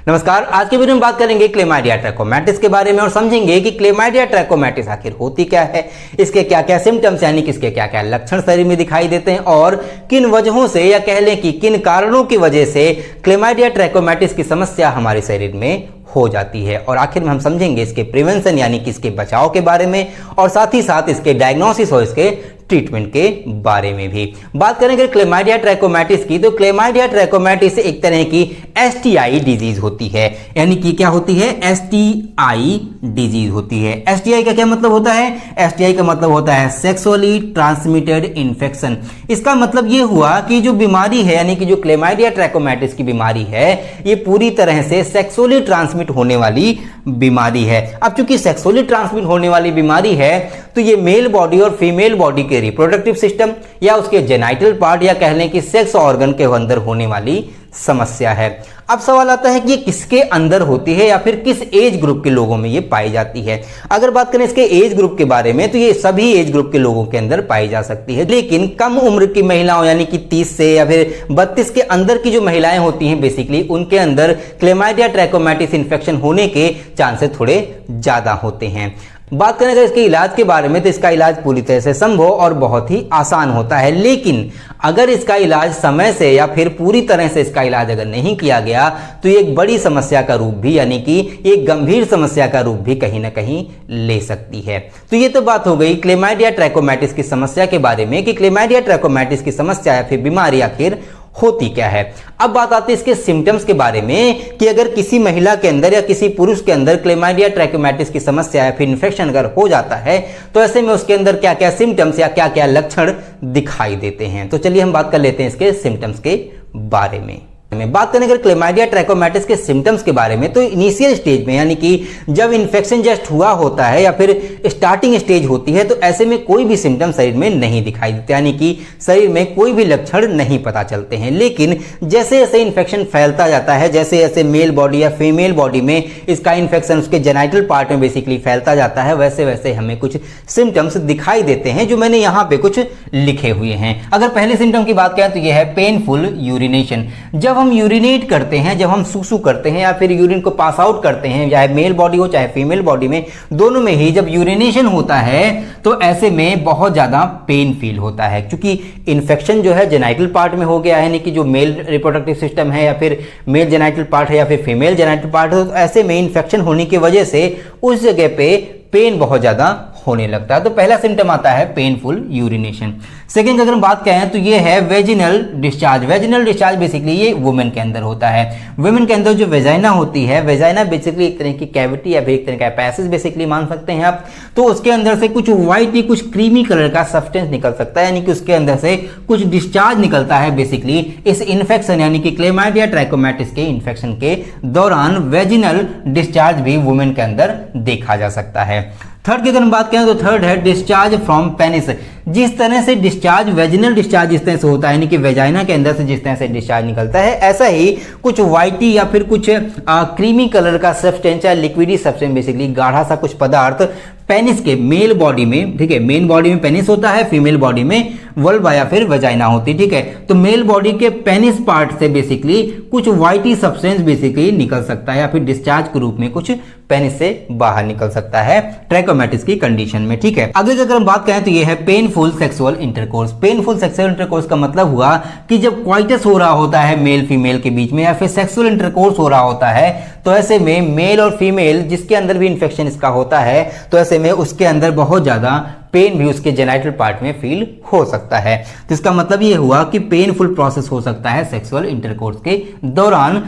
नमस्कार। आज के वीडियो में बात करेंगे क्लेमाइडिया ट्रैकोमैटिस के बारे में और समझेंगे कि क्लेमाइडिया ट्रैकोमैटिस आखिर होती क्या है, इसके क्या क्या सिम्टम्स यानी कि इसके क्या क्या लक्षण शरीर में दिखाई देते हैं और किन वजहों से या कह लें कि किन कारणों की वजह से क्लेमाइडिया ट्रैकोमैटिस की समस्या हमारे शरीर में हो जाती है। और आखिर में हम समझेंगे इसके प्रिवेंशन यानी कि इसके बचाव के बारे में और साथ ही साथ इसके डायग्नोसिस और इसके ट्रीटमेंट के बारे में भी बात करेंगे। क्लेमाइडिया ट्रैकोमैटिस की तो क्लेमाइडिया ट्रैकोमैटिस एक तरह की एसटीआई डिजीज होती है, यानी कि क्या होती है, एसटीआई डिजीज होती है। एसटीआई का क्या मतलब होता है? एसटीआई का मतलब होता है सेक्सुअली ट्रांसमिटेड इन्फेक्शन। इसका मतलब ये हुआ कि जो बीमारी है यानी कि जो क्लेमाइडिया ट्रैकोमैटिस की बीमारी है ये पूरी तरह से सेक्सुअली ट्रांसमिट होने वाली बीमारी है। अब चूंकि सेक्सुअली ट्रांसमिट होने वाली बीमारी है तो ये मेल बॉडी और फीमेल बॉडी के रिप्रोडक्टिव सिस्टम या उसके जेनाइटल पार्ट या कह लें कि सेक्स ऑर्गन के अंदर होने वाली समस्या है। अब सवाल आता है कि ये किसके अंदर होती है या फिर किस एज ग्रुप के लोगों में ये पाई जाती है। अगर बात करें इसके एज ग्रुप के बारे में तो ये सभी एज ग्रुप के लोगों के अंदर पाई जा सकती है, लेकिन कम उम्र की महिलाओं यानी कि 30 से या फिर 32 के अंदर की जो महिलाएं होती हैं बेसिकली उनके अंदर क्लेमाइडिया ट्रैकोमैटिस इन्फेक्शन होने के चांसेस थोड़े ज्यादा होते हैं। बात करें अगर इसके इलाज के बारे में तो इसका इलाज पूरी तरह से संभव और बहुत ही आसान होता है, लेकिन अगर इसका इलाज समय से या फिर पूरी तरह से इसका इलाज अगर नहीं किया गया तो ये एक बड़ी समस्या का रूप भी यानी कि एक गंभीर समस्या का रूप भी कहीं ना कहीं ले सकती है। तो ये तो बात हो गई क्लेमाइडिया ट्रैकोमैटिस की समस्या के बारे में कि क्लेमाइडिया ट्रैकोमैटिस की समस्या या फिर बीमारी आखिर होती क्या है। अब बात आती है इसके सिम्टम्स के बारे में कि अगर किसी महिला के अंदर या किसी पुरुष के अंदर क्लेमाइडिया ट्रैकोमैटिस की समस्या या फिर इन्फेक्शन अगर हो जाता है तो ऐसे में उसके अंदर क्या क्या सिम्टम्स या क्या क्या लक्षण दिखाई देते हैं। तो चलिए हम बात कर लेते हैं इसके सिम्टम्स के बारे में। बात करें अगर क्लेमाइडिया ट्रैकोमैटिस के सिम्टम्स के बारे में तो इनिशियल स्टेज में यानी कि जब इन्फेक्शन जस्ट हुआ होता है या फिर स्टार्टिंग स्टेज होती है तो ऐसे में कोई भी सिम्टम शरीर में नहीं दिखाई देते, यानी कि शरीर में कोई भी लक्षण नहीं पता चलते हैं। लेकिन जैसे जैसे इन्फेक्शन फैलता जाता है, जैसे जैसे मेल बॉडी या फीमेल बॉडी में इसका इन्फेक्शन उसके जेनाइटल पार्ट में बेसिकली फैलता जाता है, वैसे वैसे हमें कुछ सिम्टम्स दिखाई देते हैं जो मैंने यहाँ पे कुछ लिखे हुए हैं। अगर पहले सिम्टम की बात करें तो यह है पेनफुल यूरिनेशन। जब हम यूरिनेट करते हैं, जब हम सुसु करते हैं या फिर यूरिन को पास आउट करते हैं, चाहे मेल बॉडी हो चाहे फीमेल बॉडी में, दोनों में ही जब यूरिनेशन होता है तो ऐसे में बहुत ज्यादा पेन फील होता है, क्योंकि इन्फेक्शन जो है जेनाइटल पार्ट में हो गया है, यानी कि जो मेल रिप्रोडक्टिव सिस्टम है या फिर मेल जेनाइटल पार्ट है या फिर फीमेल जेनाइटल पार्ट है, तो ऐसे में इन्फेक्शन होने की वजह से उस जगह पे पेन बहुत ज्यादा होने लगता है। तो पहला सिम्टम आता है पेनफुल यूरिनेशन। सेकंड अगर हम बात करें तो ये है vaginal discharge. Vaginal discharge basically ये वुमेन के अंदर होता है। वुमेन के अंदर जो वेजाइना होती है, वेजाइना बेसिकली एक तरह की कैविटी या फिर एक तरह का पैसेज बेसिकली मान सकते हैं आप। तो उसके अंदर से कुछ व्हाइट कुछ क्रीमी कलर का सब्सटेंस निकल सकता है, यानी कि उसके अंदर से कुछ डिस्चार्ज निकलता है बेसिकली इस इन्फेक्शन यानी कि क्लेमाइडिया ट्रैकोमैटिस के इन्फेक्शन के दौरान वेजिनल डिस्चार्ज भी वुमेन के अंदर देखा जा सकता है। थर्ड की अगर हम बात करें तो थर्ड है डिस्चार्ज फ्रॉम पेनिस। जिस तरह से डिस्चार्ज वेजिनल डिस्चार्ज जिस तरह से होता है यानी कि वेजाइना के अंदर से जिस तरह से डिस्चार्ज निकलता है, ऐसा ही कुछ व्हाइटी या फिर कुछ क्रीमी कलर का सब्सटेंस या लिक्विडी सब्सटेंस बेसिकली गाढ़ा सा कुछ पदार्थ पेनिस के मेल बॉडी में, ठीक है, मेन बॉडी में पेनिस होता है, फीमेल बॉडी में वल्वा या फिर वजाइना होती है, ठीक है। तो मेल बॉडी के पेनिस पार्ट से बेसिकली कुछ व्हाइटी सब्सटेंस बेसिकली निकल सकता है या फिर डिस्चार्ज के रूप में कुछ पेनिस से बाहर निकल सकता है ट्रैकोमैटिस की कंडीशन में, ठीक है। आगे अगर हम बात करें तो ये है painful sexual intercourse. Painful sexual intercourse का मतलब हुआ कि जब क्वाइटस हो रहा होता है मेल फीमेल के बीच में या फिर सेक्सुअल इंटरकोर्स हो रहा होता है तो ऐसे में मेल और फीमेल जिसके अंदर भी इंफेक्शन इसका होता है तो ऐसे में उसके अंदर बहुत ज्यादा पेन भी उसके जेनाइटल पार्ट में फील हो सकता है। तो इसका मतलब ये हुआ कि पेनफुल प्रोसेस हो सकता है सेक्सुअल इंटरकोर्स के दौरान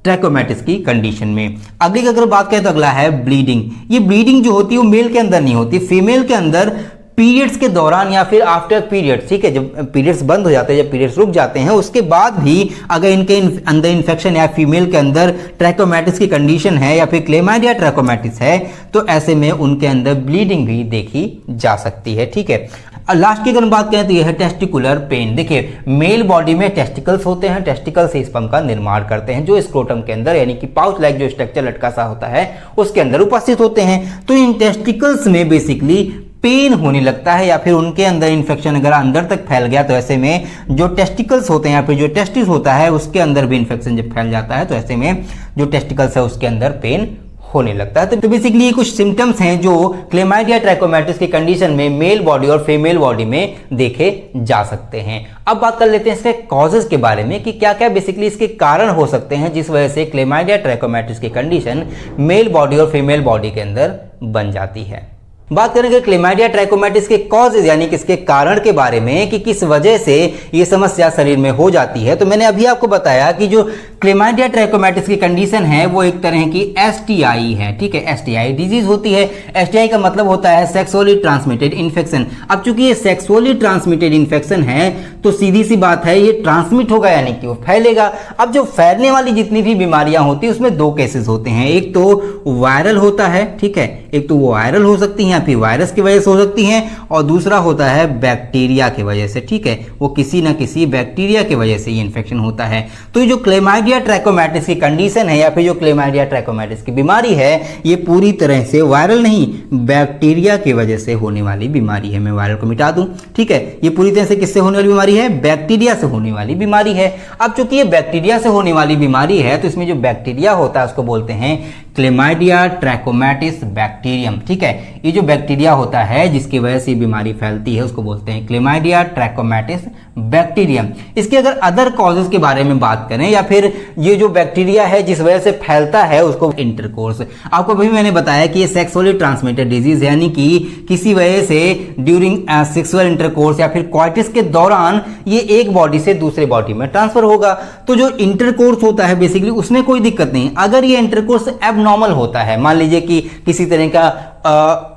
ट्रैकोमैटिस की कंडीशन में। अगली अगर बात करें तो अगला है ब्लीडिंग। ये ब्लीडिंग जो होती है वो मेल के अंदर नहीं होती, फीमेल के अंदर पीरियड्स के दौरान या फिर आफ्टर पीरियड्स, ठीक है, जब पीरियड्स बंद हो जाते हैं, जब पीरियड्स रुक जाते हैं उसके बाद भी अगर इनके अंदर इन्फेक्शन या फीमेल के अंदर ट्रैकोमैटिस की कंडीशन है या फिर क्लेमाइडिया ट्रैकोमैटिस है तो ऐसे में उनके अंदर ब्लीडिंग भी देखी जा सकती है, ठीक है। लास्ट की अगर हम बात करें तो यह है टेस्टिकुलर पेन। देखिए मेल बॉडी में टेस्टिकल्स होते हैं, टेस्टिकल से स्पर्म का निर्माण करते हैं जो स्क्रोटम के अंदर यानी कि पाउच लाइक जो स्ट्रक्चर लटका सा होता है उसके अंदर उपस्थित होते हैं। तो इन टेस्टिकल्स में बेसिकली पेन होने लगता है, या फिर उनके अंदर इन्फेक्शन अगर अंदर तक फैल गया तो ऐसे में जो टेस्टिकल्स होते हैं या फिर जो टेस्टिस होता है उसके अंदर भी इन्फेक्शन जब फैल जाता है तो ऐसे में जो टेस्टिकल्स है उसके अंदर पेन होने लगता है। तो बेसिकली ये कुछ सिम्टम्स हैं जो क्लेमाइडिया ट्रैकोमैटिस की कंडीशन में मेल बॉडी और फीमेल बॉडी में देखे जा सकते हैं। अब बात कर लेते हैं इसके कॉजेज के बारे में कि क्या क्या बेसिकली इसके कारण हो सकते हैं जिस वजह से क्लेमाइडिया ट्रैकोमैटिस की कंडीशन मेल बॉडी और फीमेल बॉडी के अंदर बन जाती है। बात करेंगे क्लेमाइडिया ट्रैकोमैटिस के कॉजेज यानी कि इसके कारण के बारे में कि किस वजह से ये समस्या शरीर में हो जाती है। तो मैंने अभी आपको बताया कि जो क्लेमाइडिया ट्रैकोमैटिस की कंडीशन है वो एक तरह की एसटीआई है, ठीक है, एसटीआई डिजीज होती है। एसटीआई का मतलब होता है सेक्सुअली ट्रांसमिटेड इन्फेक्शन। अब चूंकि ये सेक्सुअली ट्रांसमिटेड इन्फेक्शन है तो सीधी सी बात है ये ट्रांसमिट होगा यानी कि वो फैलेगा। अब जो फैलने वाली जितनी भी बीमारियां होती है उसमें दो केसेस होते हैं, एक तो वायरल होता है, ठीक है, एक तो वो वायरल हो सकती है फिर वायरस की वजह से हो सकती हैं और दूसरा होता है बैक्टीरिया की वजह से, ठीक है, वो किसी ना किसी बैक्टीरिया की वजह से ये इन्फेक्शन होता है। तो ये जो क्लेमाइडिया ट्रैकोमैटिस की कंडीशन है या फिर जो क्लेमाइडिया ट्रैकोमैटिस की बीमारी है ये पूरी तरह से वायरल नहीं बैक्टीरिया की वजह से होने वाली बीमारी है। मैं वायरल को मिटा दूं, ठीक है, ये पूरी तरह से किससे होने वाली बीमारी है? बैक्टीरिया से होने वाली बीमारी है। अब चूंकि ये बैक्टीरिया से होने वाली बीमारी है तो इसमें जो बैक्टीरिया होता है उसको बोलते हैं क्लेमाइडिया ट्रैकोमैटिस बैक्टीरियम, ठीक है, ये जो बैक्टीरिया होता है जिसकी वजह से बीमारी फैलती है उसको बोलते हैं क्लेमाइडिया ट्रैकोमैटिस बैक्टीरियम। इसके अगर अदर कॉजेज के बारे में बात करें या फिर ये जो बैक्टीरिया है जिस वजह से फैलता है उसको इंटरकोर्स। आपको अभी मैंने बताया कि ये सेक्सुअली ट्रांसमिटेड डिजीज यानी कि किसी वजह से ड्यूरिंग सेक्सुअल इंटरकोर्स या फिर क्वाइटिस के दौरान ये एक बॉडी से दूसरे बॉडी में ट्रांसफर होगा। तो जो इंटरकोर्स होता है बेसिकली उसमें कोई दिक्कत नहीं। अगर ये इंटरकोर्स एबनॉर्मल होता है, मान लीजिए कि किसी तरह का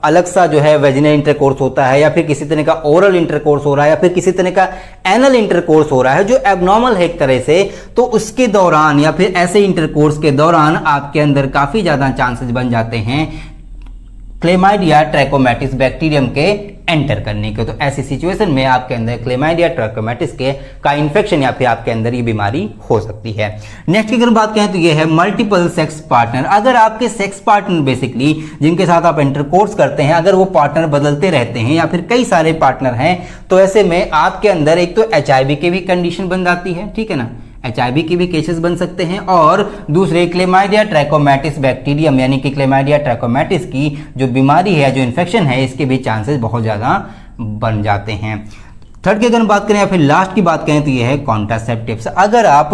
अलग सा जो है वेजिनल इंटरकोर्स होता है या फिर किसी तरह का ओरल इंटरकोर्स हो रहा है या फिर किसी तरह का एनल इंटरकोर्स हो रहा है जो एबनॉर्मल है एक तरह से, तो उसके दौरान या फिर ऐसे इंटरकोर्स के दौरान आपके अंदर काफी ज्यादा चांसेस बन जाते हैं क्लेमाइडिया ट्रैकोमैटिस बैक्टीरियम के एंटर करने के। तो ऐसी सिचुएशन में आपके अंदर क्लेमाइडिया ट्रैकोमैटिस के का इन्फेक्शन या फिर आपके अंदर ये बीमारी हो सकती है। नेक्स्ट की अगर बात करें तो ये है मल्टीपल सेक्स पार्टनर। अगर आपके सेक्स पार्टनर बेसिकली जिनके साथ आप इंटरकोर्स करते हैं अगर वो पार्टनर बदलते रहते हैं या फिर कई सारे पार्टनर हैं तो ऐसे में आपके अंदर एक तो HIV की भी कंडीशन बन जाती है, ठीक है ना, HIV के भी केसेस बन सकते हैं और दूसरे क्लेमाइडिया ट्रैकोमैटिस बैक्टीरियम यानी कि क्लेमाइडिया ट्रैकोमैटिस की जो बीमारी है जो इन्फेक्शन है इसके भी चांसेस बहुत ज़्यादा बन जाते हैं। थर्ड की अगर बात करें या फिर लास्ट की बात करें तो ये है कॉन्ट्रासेप्टिव्स। अगर आप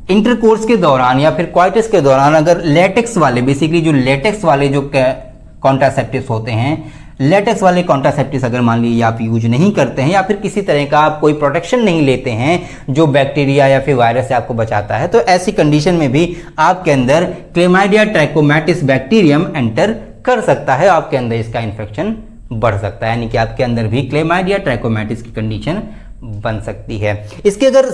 इंटरकोर्स के दौरान या फिर क्वाइटिस के दौरान अगर लेटेक्स वाले बेसिकली जो लेटेक्स वाले जो कॉन्ट्रासेप्टिव्स होते हैं, लेटेक्स वाले कॉन्ट्रासेप्टिव्स अगर मान लीजिए आप यूज नहीं करते हैं या फिर किसी तरह का आप कोई प्रोटेक्शन नहीं लेते हैं जो बैक्टीरिया या फिर वायरस से आपको बचाता है तो ऐसी कंडीशन में भी आपके अंदर क्लेमाइडिया ट्रैकोमैटिस बैक्टीरियम एंटर कर सकता है, आपके अंदर इसका इन्फेक्शन बढ़ सकता है, यानी कि आपके अंदर भी क्लेमाइडिया ट्रैकोमैटिस की कंडीशन बन सकती है। इसके अगर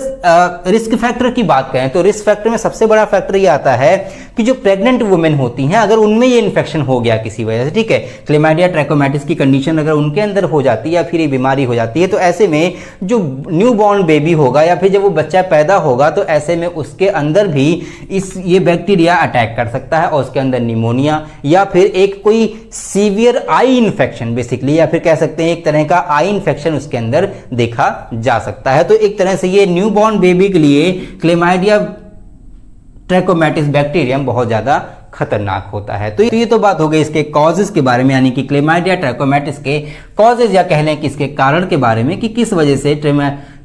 रिस्क फैक्टर की बात करें तो रिस्क फैक्टर में सबसे बड़ा फैक्टर ये आता है कि जो प्रेग्नेंट वुमेन होती हैं अगर उनमें ये इन्फेक्शन हो गया किसी वजह से, ठीक है, क्लेमाइडिया ट्रैकोमैटिस की कंडीशन अगर उनके अंदर हो जाती है या फिर ये बीमारी हो जाती है तो ऐसे में जो न्यू बॉर्न बेबी होगा या फिर जब वो बच्चा पैदा होगा तो ऐसे में उसके अंदर भी ये बैक्टीरिया अटैक कर सकता है और उसके अंदर निमोनिया या फिर एक कोई सीवियर आई इन्फेक्शन बेसिकली या फिर कह सकते हैं एक तरह का आई इन्फेक्शन उसके अंदर देखा जा सकता है। तो एक तरह से ये न्यूबॉर्न बेबी के लिए क्लेमाइडिया ट्रैकोमैटिस बैक्टीरियम बहुत ज्यादा खतरनाक होता है। तो ये तो बात हो गई इसके कॉजेज के बारे में, यानी कि क्लेमाइडिया ट्रैकोमैटिस के कॉजेज या कह लें कि इसके कारण के बारे में कि किस वजह से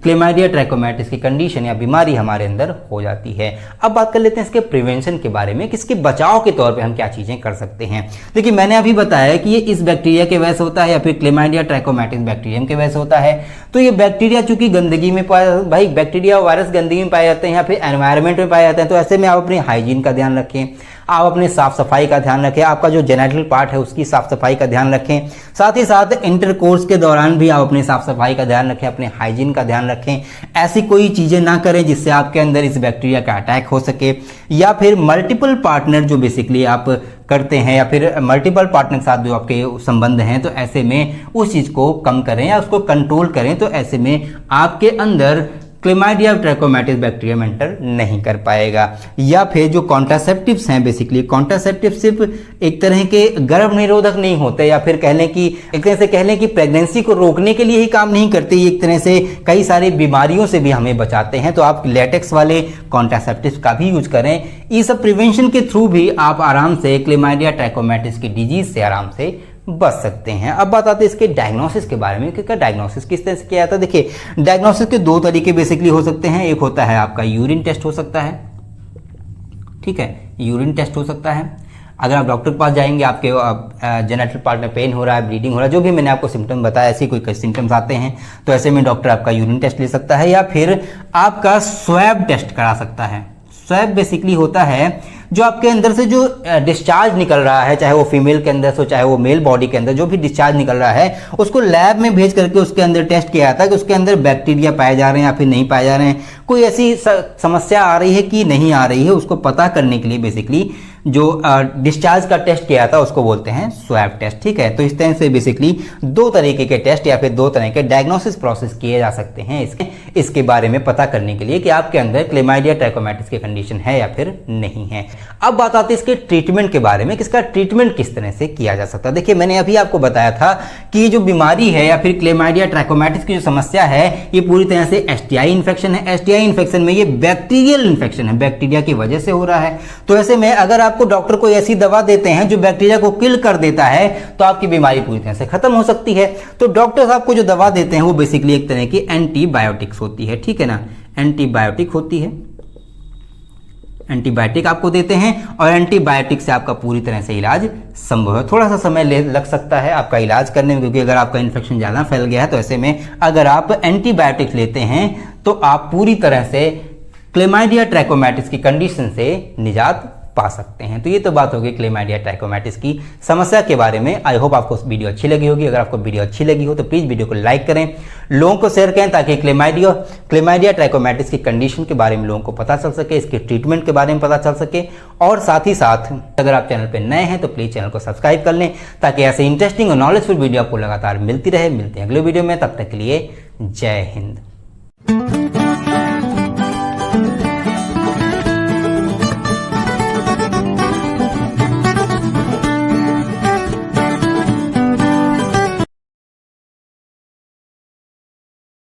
क्लेमाइडिया ट्रैकोमैटिस की कंडीशन या बीमारी हमारे अंदर हो जाती है। अब बात कर लेते हैं इसके प्रिवेंशन के बारे में कि इसके बचाव के तौर पे हम क्या चीजें कर सकते हैं। देखिए मैंने अभी बताया कि ये इस बैक्टीरिया के वजह से होता है या फिर क्लेमाइडिया ट्रैकोमैटिस बैक्टीरियम के वजह से होता है। तो ये बैक्टीरिया चूंकि गंदगी में भाई बैक्टीरिया वायरस गंदगी में पाए जाते हैं या फिर एनवायरमेंट में पाए जाते हैं तो ऐसे में आप अपनी हाइजीन का ध्यान रखें, आप अपने साफ सफाई का ध्यान रखें, आपका जो जेनिटल पार्ट है उसकी साफ सफाई का ध्यान रखें, साथ ही साथ इंटरकोर्स के दौरान भी आप अपने साफ सफाई का ध्यान रखें, अपने हाइजीन का ध्यान रखें। ऐसी कोई चीजें ना करें जिससे आपके अंदर इस बैक्टीरिया का अटैक हो सके, या फिर मल्टीपल पार्टनर जो बेसिकली आप करते हैं या फिर मल्टीपल पार्टनर के साथ जो आपके संबंध हैं तो ऐसे में उस चीज को कम करें या उसको कंट्रोल करें। तो ऐसे में आपके अंदर क्लेमाइडिया ट्रैकोमैटिस बैक्टीरिया में एंटर नहीं कर पाएगा। या फिर जो कॉन्ट्रासेप्टिव्स हैं, बेसिकली कॉन्ट्रासेप्टिव सिर्फ एक तरह के गर्भ निरोधक नहीं होते, या फिर कह लें कि एक तरह से कह लें कि प्रेगनेंसी को रोकने के लिए ही काम नहीं करते, ये एक तरह से कई सारी बीमारियों से भी हमें बचाते हैं। तो आप लेटेक्स वाले कॉन्ट्रासेप्टिव्स का भी यूज करें। ये सब प्रिवेंशन के थ्रू भी आप आराम से क्लेमाइडिया ट्रैकोमैटिस की डिजीज से आराम से बच सकते हैं। अब बात आती है इसके डायग्नोसिस के बारे में कि डायग्नोसिस किस तरह से किया जाता है। देखिए, डायग्नोसिस के दो तरीके बेसिकली हो सकते हैं। एक होता है आपका यूरिन टेस्ट हो सकता है, ठीक है, यूरिन टेस्ट हो सकता है। अगर आप डॉक्टर के पास जाएंगे, आपके जेनिटल पार्ट में पेन हो रहा है, ब्लीडिंग हो रहा है, जो भी मैंने आपको सिम्टम बताया, ऐसे कोई सिम्टम्स आते हैं तो ऐसे में डॉक्टर आपका यूरिन टेस्ट ले सकता है, या फिर आपका स्वैब टेस्ट करा सकता है। स्वैब बेसिकली होता है जो आपके अंदर से जो डिस्चार्ज निकल रहा है, चाहे वो फीमेल के अंदर से चाहे वो मेल बॉडी के अंदर जो भी डिस्चार्ज निकल रहा है, उसको लैब में भेज करके उसके अंदर टेस्ट किया जाता है कि उसके अंदर बैक्टीरिया पाए जा रहे हैं या फिर नहीं पाए जा रहे हैं, कोई ऐसी समस्या आ रही है कि नहीं आ रही है, उसको पता करने के लिए बेसिकली जो डिस्चार्ज का टेस्ट किया था उसको बोलते हैं स्वैब टेस्ट, ठीक है। तो इस तरह से बेसिकली दो तरीके के टेस्ट या फिर दो तरह के डायग्नोसिस प्रोसेस किए जा सकते हैं इसके बारे में पता करने के लिए कि आपके अंदर क्लेमाइडिया ट्रैकोमैटिस की कंडीशन है या फिर नहीं है। अब बात आती है इसके ट्रीटमेंट के बारे में कि इसका ट्रीटमेंट किस तरह से किया जा सकता है। देखिए, मैंने अभी आपको बताया था कि ये जो बीमारी है या फिर क्लेमाइडिया ट्रैकोमैटिस की जो समस्या है, ये पूरी तरह से एसटीआई इन्फेक्शन है। एसटीआई इन्फेक्शन में ये बैक्टीरियल इन्फेक्शन है, बैक्टीरिया की वजह से हो रहा है। तो ऐसे में अगर आपको डॉक्टर कोई ऐसी दवा देते हैं जो बैक्टीरिया को किल कर देता है, तो आपकी बीमारी पूरी तरह से खत्म हो सकती है। तो डॉक्टर्स आपको जो दवा देते हैं वो बेसिकली एक तरह की एंटीबायोटिक्स होती है, ठीक है ना, एंटीबायोटिक होती है। एंटीबायोटिक आपको देते हैं और एंटीबायोटिक से आपका पूरी तरह से इलाज संभव है। थोड़ा सा समय लग सकता है आपका इलाज करने में, क्योंकि अगर आपका इन्फेक्शन ज़्यादा फैल गया है तो ऐसे में अगर आप एंटीबायोटिक्स लेते हैं तो आप पूरी तरह से क्लेमाइडिया ट्रैकोमैटिस की कंडीशन से निजात पा सकते हैं। तो ये तो बात होगी क्लेमाइडिया ट्रैकोमैटिस की समस्या के बारे में। आई होप आपको वीडियो अच्छी लगी होगी। अगर आपको वीडियो अच्छी लगी हो तो प्लीज़ वीडियो को लाइक करें, लोगों को शेयर करें, ताकि क्लेमाइडिया ट्रैकोमैटिस की कंडीशन के बारे में लोगों को पता चल सके, इसके ट्रीटमेंट के बारे में पता चल सके। और साथ ही साथ अगर आप चैनल पर नए हैं तो प्लीज़ चैनल को सब्सक्राइब कर लें, ताकि ऐसे इंटरेस्टिंग और नॉलेजफुल वीडियो आपको लगातार मिलती रहे। मिलते हैं अगले वीडियो में, तब तक के लिए जय हिंद।